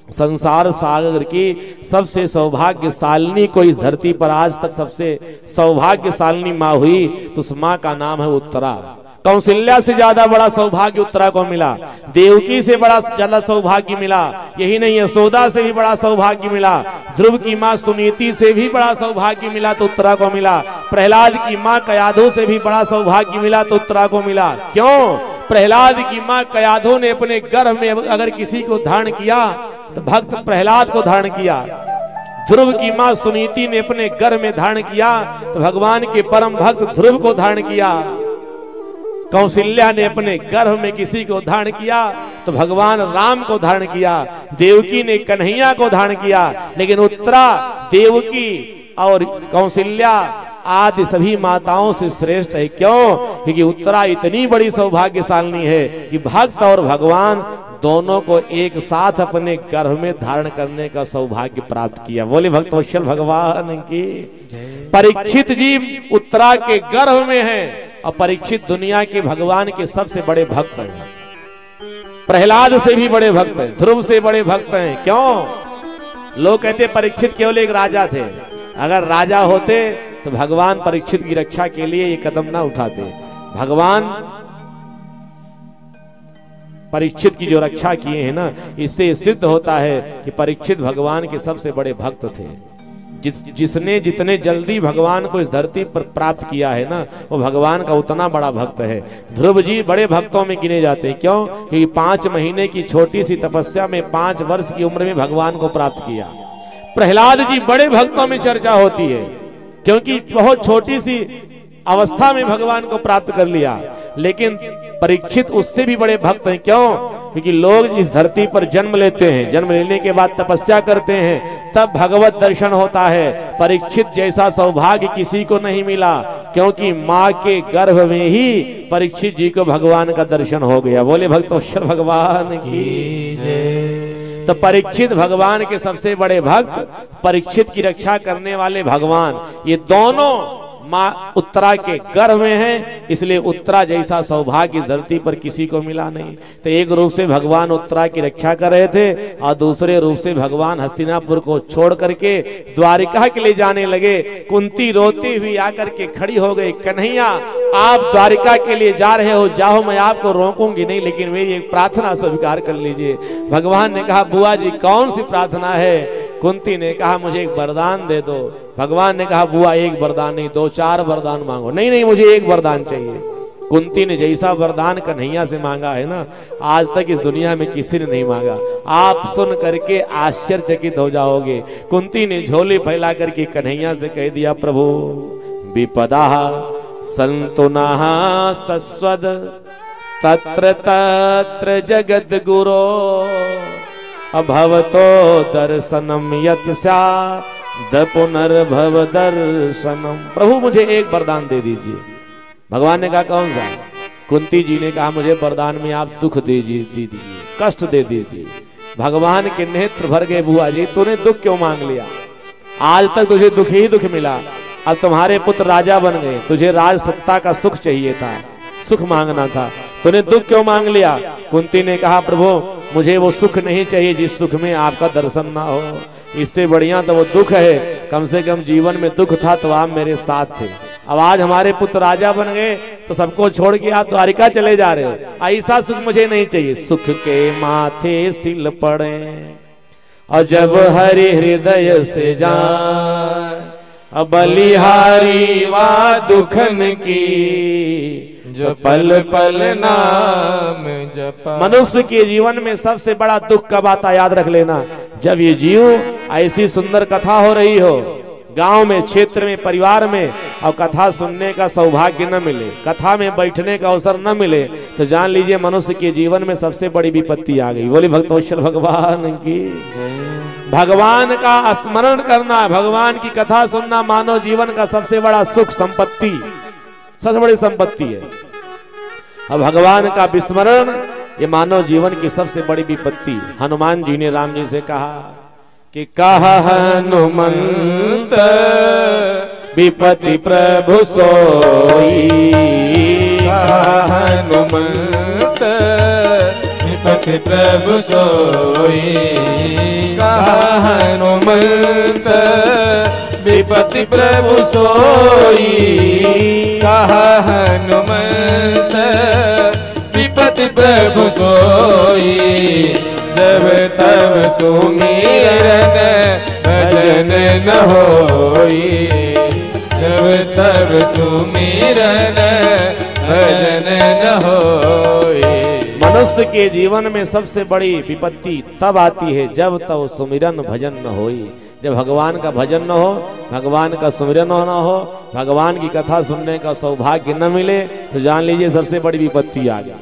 संसार सागर की सबसे सौभाग्यशालिनी को इस धरती पर आज तक सबसे सौभाग्यशालिनी माँ हुई तो उस माँ का नाम है उत्तरा। कौशल्या से ज्यादा बड़ा सौभाग्य उत्तरा को मिला, देवकी से बड़ा ज्यादा सौभाग्य मिला, यही नहीं यशोदा से भी बड़ा सौभाग्य मिला, ध्रुव की माँ सुनीति से भी बड़ा सौभाग्य मिला तो उत्तरा को मिला, प्रहलाद की माँ कयाधो से भी बड़ा सौभाग्य मिला तो उत्तरा को मिला। क्यों? प्रहलाद की माँ कयाधो ने अपने गर्भ में अगर किसी को धारण किया तो भक्त प्रहलाद को धारण किया, ध्रुव की माँ सुनीति ने अपने गर्भ में धारण किया तो भगवान के परम भक्त ध्रुव को धारण किया, कौशल्या ने अपने गर्भ में किसी को धारण किया तो भगवान राम को धारण किया, देवकी ने कन्हैया को धारण किया, लेकिन उत्तरा देवकी और कौशल्या आदि सभी माताओं से श्रेष्ठ है। क्यों? क्योंकि उत्तरा इतनी बड़ी सौभाग्यशालिनी है कि भक्त और भगवान दोनों को एक साथ अपने गर्भ में धारण करने का सौभाग्य प्राप्त किया। बोले भक्तवत्सल भगवान की। परीक्षित जी उत्तरा के गर्भ में हैं और परीक्षित दुनिया के भगवान के सबसे बड़े भक्त हैं, प्रहलाद से भी बड़े भक्त हैं, ध्रुव से बड़े भक्त हैं। क्यों? लोग कहते परीक्षित केवल एक राजा थे, अगर राजा होते तो भगवान परीक्षित की रक्षा के लिए ये कदम ना उठाते। भगवान परीक्षित की जो रक्षा किए हैं ना, इससे सिद्ध होता है कि परीक्षित भगवान के सबसे बड़े भक्त थे। जिसने जितने जल्दी भगवान को इस धरती पर प्राप्त किया है ना, वो भगवान का उतना बड़ा भक्त है। ध्रुव जी बड़े भक्तों में गिने जाते हैं। क्यों? क्योंकि 5 महीने की छोटी सी तपस्या में 5 वर्ष की उम्र में भगवान को प्राप्त किया। प्रहलाद जी बड़े भक्तों में चर्चा होती है क्योंकि बहुत छोटी सी अवस्था में भगवान को प्राप्त कर लिया, लेकिन परीक्षित उससे भी बड़े भक्त हैं। क्यों? क्योंकि लोग इस धरती पर जन्म लेते हैं, जन्म लेने के बाद तपस्या करते हैं, तब भगवत दर्शन होता है। परीक्षित जैसा सौभाग्य किसी को नहीं मिला, क्योंकि माँ के गर्भ में ही परीक्षित जी को भगवान का दर्शन हो गया। बोले भक्तवत्सल भगवान की जय। तो परीक्षित भगवान के सबसे बड़े भक्त, परीक्षित की रक्षा करने वाले भगवान, ये दोनों माँ उत्तरा के गर्भ में है, इसलिए उत्तरा जैसा सौभाग्य इस धरती पर किसी को मिला नहीं। तो एक रूप से भगवान उत्तरा की रक्षा कर रहे थे और दूसरे रूप से भगवान हस्तिनापुर को छोड़ करके द्वारिका के लिए जाने लगे। कुंती रोती हुई आकर के खड़ी हो गई, कन्हैया आप द्वारिका के लिए जा रहे हो, जाओ, मैं आपको रोकूंगी नहीं, लेकिन मेरी एक प्रार्थना स्वीकार कर लीजिए। भगवान ने कहा, बुआ जी कौन सी प्रार्थना है? कुंती ने कहा, मुझे एक वरदान दे दो। भगवान ने कहा, बुआ एक वरदान नहीं, 2-4 वरदान मांगो। नहीं नहीं, मुझे एक वरदान चाहिए। कुंती ने जैसा वरदान कन्हैया से मांगा है ना, आज तक इस दुनिया में किसी ने नहीं मांगा। आप सुन करके आश्चर्यचकित हो जाओगे। कुंती ने झोली फैला करके कन्हैया से कह दिया, प्रभु विपदा संतु नः सस्वद तत्र तत्र जगद गुरो अभवतो दर्शनम यत् स्यात् पुनर्भव दर्शनम। प्रभु मुझे एक वरदान दे दीजिए। भगवान ने कहा, कौन सा? कुंती जी ने कहा, मुझे वरदान में आप दुख दे दीजिए, कष्ट दे दीजिए। भगवान के नेत्र भर गए, बुआ जी तूने दुख क्यों मांग लिया? आज तक तुझे दुख ही दुख मिला, अब तुम्हारे पुत्र राजा बन गए, तुझे राज सत्ता का सुख चाहिए था, सुख मांगना था, तूने दुख क्यों मांग लिया? कुंती ने कहा, प्रभु मुझे वो सुख नहीं चाहिए जिस सुख में आपका दर्शन ना हो। इससे बढ़िया तो वो दुख है, कम से कम जीवन में दुख था तो आप मेरे साथ थे। अब आज हमारे पुत्र राजा बन गए तो सबको छोड़ के आप द्वारिका चले जा रहे हो, ऐसा सुख मुझे नहीं चाहिए। सुख के माथे सिल पड़े और जब हरि हृदय से जाए, अब बलिहारी वा दुखन की जो पल पल नाम जपा। मनुष्य के जीवन में सबसे बड़ा दुख कब आता, याद रख लेना, जब ये जीव ऐसी सुंदर कथा हो रही हो, गांव में, क्षेत्र में, परिवार में, और कथा सुनने का सौभाग्य न मिले, कथा में बैठने का अवसर न मिले, तो जान लीजिए मनुष्य के जीवन में सबसे बड़ी विपत्ति आ गई। बोली भक्तवत्सल भगवान की। भगवान का स्मरण करना, भगवान की कथा सुनना मानव जीवन का सबसे बड़ा सुख, संपत्ति, सबसे बड़ी संपत्ति है। अब भगवान का विस्मरण ये मानव जीवन की सबसे बड़ी विपत्ति। हनुमान जी ने राम जी से कहा कि कहा हनुमंत विपत्ति प्रभु सोई, कहा हनुमंत विपत्ति प्रभु सोई, हनुमंत विपति प्रभु सोई, कहा हनुमंत विपति प्रभु सोई, जब तब सुमिरन भजन न होई, जब तब सुमिरन भजन न होई। मनुष्य के जीवन में सबसे बड़ी विपत्ति तब आती है जब तब सुमिरन भजन न होई। जब भगवान का भजन न हो, भगवान का सुमिरन न हो, भगवान की कथा सुनने का सौभाग्य न मिले, तो जान लीजिए सबसे बड़ी विपत्ति आ गई।